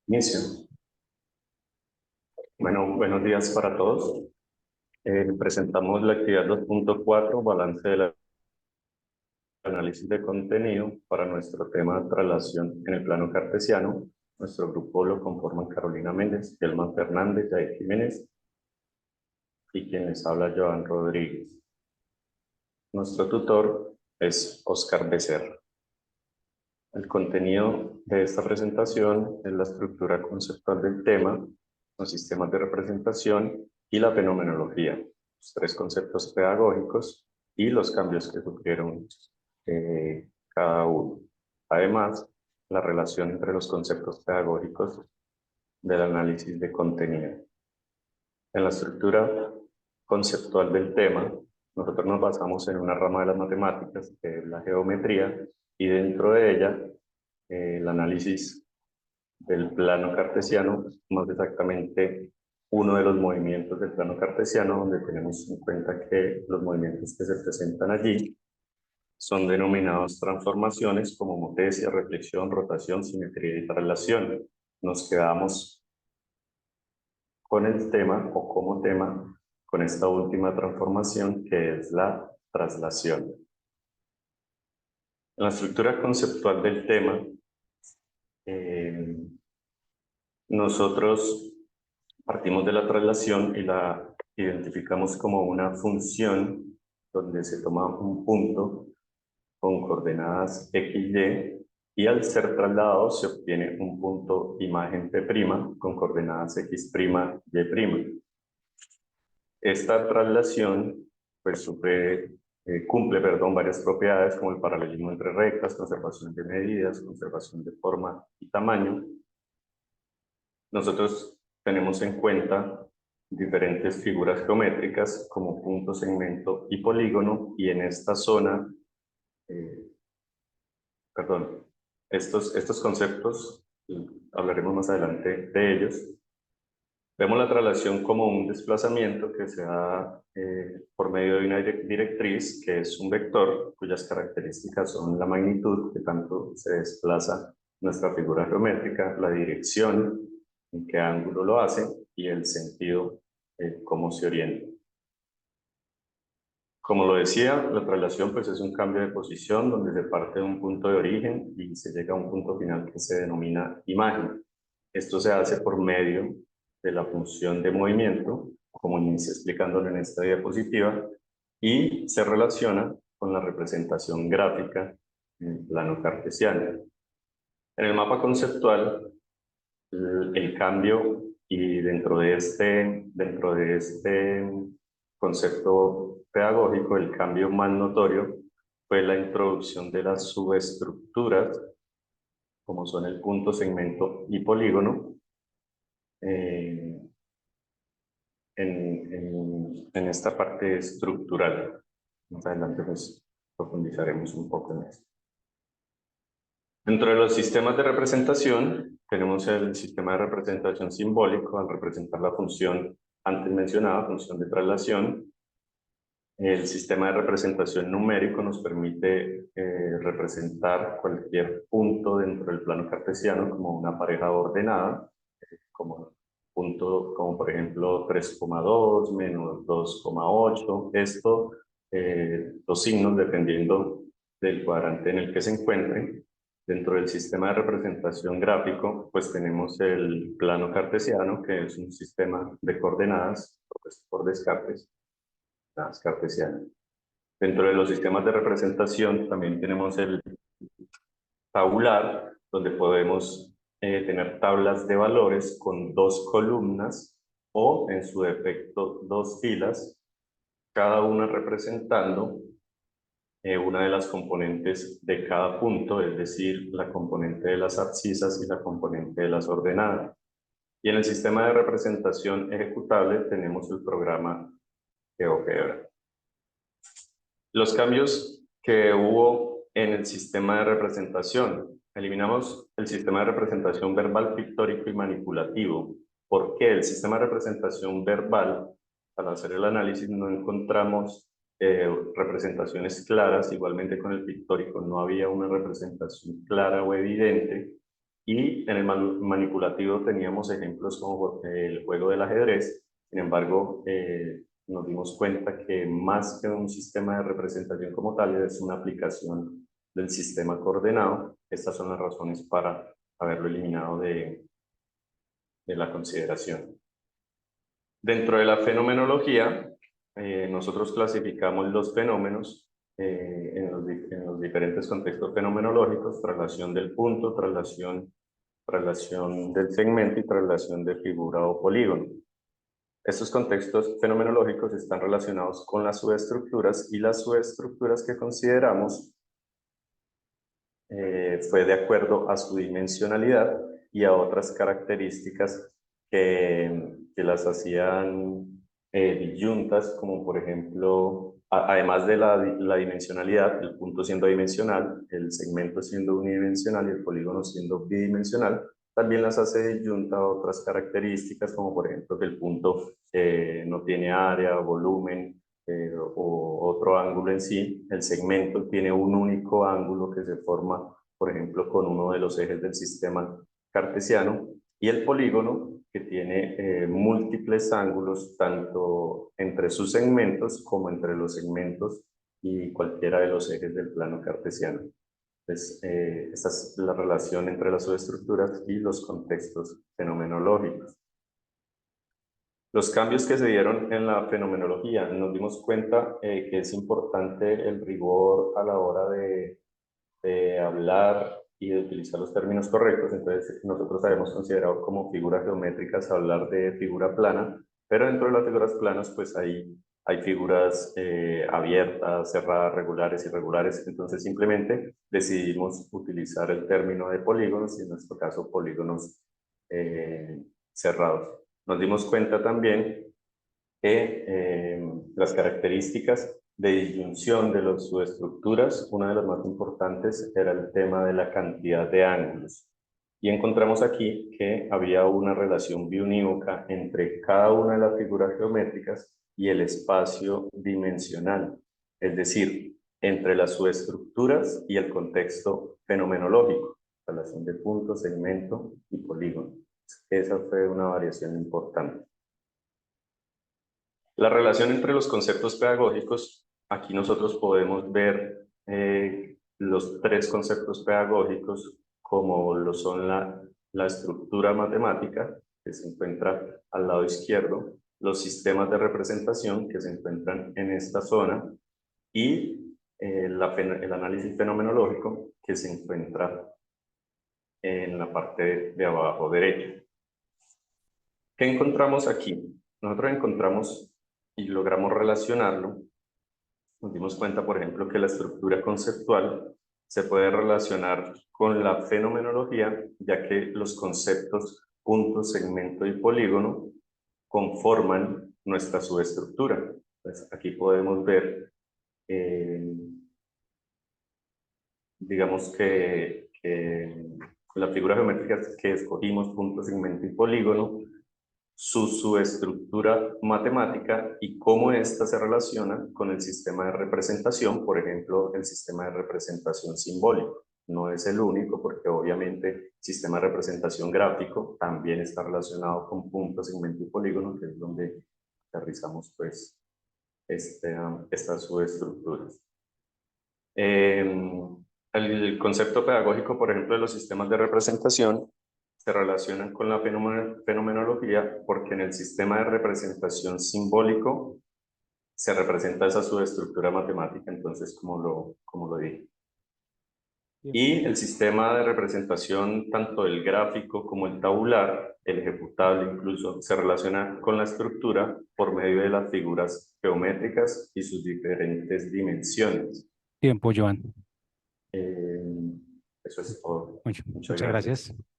Inicio. Bueno, buenos días para todos. Presentamos la actividad 2.4, balance del análisis de contenido para nuestro tema traslación en el plano cartesiano. Nuestro grupo lo conforman Carolina Méndez, Elma Fernández, Yair Jiménez y quien les habla, Joan Rodríguez. Nuestro tutor es Oscar Becerra. El contenido de esta presentación es la estructura conceptual del tema, los sistemas de representación y la fenomenología, los tres conceptos pedagógicos y los cambios que sufrieron cada uno. Además, la relación entre los conceptos pedagógicos del análisis de contenido. En la estructura conceptual del tema, nosotros nos basamos en una rama de las matemáticas, que es la geometría, y dentro de ella el análisis del plano cartesiano, más exactamente uno de los movimientos del plano cartesiano, donde tenemos en cuenta que los movimientos que se presentan allí son denominados transformaciones como motesia, reflexión, rotación, simetría y traslación. Nos quedamos con el tema o como tema con esta última transformación, que es la traslación. En la estructura conceptual del tema, nosotros partimos de la traslación y la identificamos como una función donde se toma un punto con coordenadas x, y al ser trasladado se obtiene un punto imagen P' con coordenadas x', y'. Esta traslación pues, cumple varias propiedades como el paralelismo entre rectas, conservación de medidas, conservación de forma y tamaño. Nosotros tenemos en cuenta diferentes figuras geométricas como punto, segmento y polígono, y en esta zona, estos conceptos, hablaremos más adelante de ellos. Vemos la traslación como un desplazamiento que se da por medio de una directriz, que es un vector cuyas características son la magnitud, que tanto se desplaza nuestra figura geométrica, la dirección, en qué ángulo lo hace, y el sentido, cómo se orienta. Como lo decía, la traslación pues, es un cambio de posición donde se parte de un punto de origen y se llega a un punto final que se denomina imagen. Esto se hace por medio de la función de movimiento, como inicié explicándolo en esta diapositiva, y se relaciona con la representación gráfica en el plano cartesiano. En el mapa conceptual, el cambio, y dentro de este concepto pedagógico, el cambio más notorio fue la introducción de las subestructuras, como son el punto, segmento y polígono, en esta parte estructural. Más adelante pues profundizaremos un poco en esto. Dentro de los sistemas de representación, tenemos el sistema de representación simbólico al representar la función antes mencionada, función de traslación. El sistema de representación numérico nos permite representar cualquier punto dentro del plano cartesiano como una pareja ordenada, como por ejemplo 3,2 menos 2,8. Esto, los signos dependiendo del cuadrante en el que se encuentren. Dentro del sistema de representación gráfico, pues tenemos el plano cartesiano, que es un sistema de coordenadas propuesto por Descartes, las cartesianas. Dentro de los sistemas de representación también tenemos el tabular, donde podemos tener tablas de valores con dos columnas o, en su defecto, dos filas, cada una representando una de las componentes de cada punto, es decir, la componente de las abscisas y la componente de las ordenadas. Y en el sistema de representación ejecutable tenemos el programa GeoGebra. Los cambios que hubo en el sistema de representación: eliminamos el sistema de representación verbal, pictórico y manipulativo. ¿Por qué? El sistema de representación verbal, al hacer el análisis no encontramos representaciones claras. Igualmente con el pictórico no había una representación clara o evidente. Y en el manipulativo teníamos ejemplos como el juego del ajedrez. Sin embargo, nos dimos cuenta que más que un sistema de representación como tal, es una aplicación del sistema coordenado. Estas son las razones para haberlo eliminado de la consideración. Dentro de la fenomenología, nosotros clasificamos los fenómenos en los diferentes contextos fenomenológicos: traslación del punto, traslación del segmento y traslación de figura o polígono. Estos contextos fenomenológicos están relacionados con las subestructuras, y las subestructuras que consideramos fue de acuerdo a su dimensionalidad y a otras características que las hacían disyuntas, como por ejemplo, además de la dimensionalidad, el punto siendo dimensional, el segmento siendo unidimensional y el polígono siendo bidimensional, también las hace disyunta a otras características, como por ejemplo que el punto no tiene área, volumen, o otro ángulo en sí. El segmento tiene un único ángulo que se forma, por ejemplo, con uno de los ejes del sistema cartesiano, y el polígono, que tiene múltiples ángulos, tanto entre sus segmentos como entre los segmentos y cualquiera de los ejes del plano cartesiano. Entonces, esta es la relación entre las subestructuras y los contextos fenomenológicos. Los cambios que se dieron en la fenomenología: nos dimos cuenta que es importante el rigor a la hora de hablar y de utilizar los términos correctos. Entonces, nosotros habíamos considerado como figuras geométricas hablar de figura plana, pero dentro de las figuras planas pues hay figuras abiertas, cerradas, regulares, irregulares. Entonces simplemente decidimos utilizar el término de polígonos, y en nuestro caso polígonos cerrados. Nos dimos cuenta también que las características de disyunción de las subestructuras, una de las más importantes era el tema de la cantidad de ángulos. Y encontramos aquí que había una relación biunívoca entre cada una de las figuras geométricas y el espacio dimensional, es decir, entre las subestructuras y el contexto fenomenológico, relación de punto, segmento y polígono. Esa fue una variación importante. La relación entre los conceptos pedagógicos: aquí nosotros podemos ver los tres conceptos pedagógicos, como lo son la estructura matemática, que se encuentra al lado izquierdo, los sistemas de representación, que se encuentran en esta zona, y el análisis fenomenológico, que se encuentra en la parte de abajo derecha. ¿Qué encontramos aquí? Nosotros encontramos y logramos relacionarlo. Nos dimos cuenta, por ejemplo, que la estructura conceptual se puede relacionar con la fenomenología, ya que los conceptos punto, segmento y polígono conforman nuestra subestructura. Entonces, aquí podemos ver, digamos que la figura geométrica que escogimos, punto, segmento y polígono, su subestructura matemática y cómo ésta se relaciona con el sistema de representación, por ejemplo, el sistema de representación simbólico. No es el único, porque obviamente el sistema de representación gráfico también está relacionado con punto, segmento y polígono, que es donde aterrizamos pues estas subestructuras. El concepto pedagógico, por ejemplo, de los sistemas de representación se relacionan con la fenomenología, porque en el sistema de representación simbólico se representa esa subestructura matemática, entonces como lo dije. Y el sistema de representación, tanto el gráfico como el tabular, el ejecutable incluso, se relaciona con la estructura por medio de las figuras geométricas y sus diferentes dimensiones. Tiempo, Joan. Eso es todo. Muchas Muchas gracias. gracias.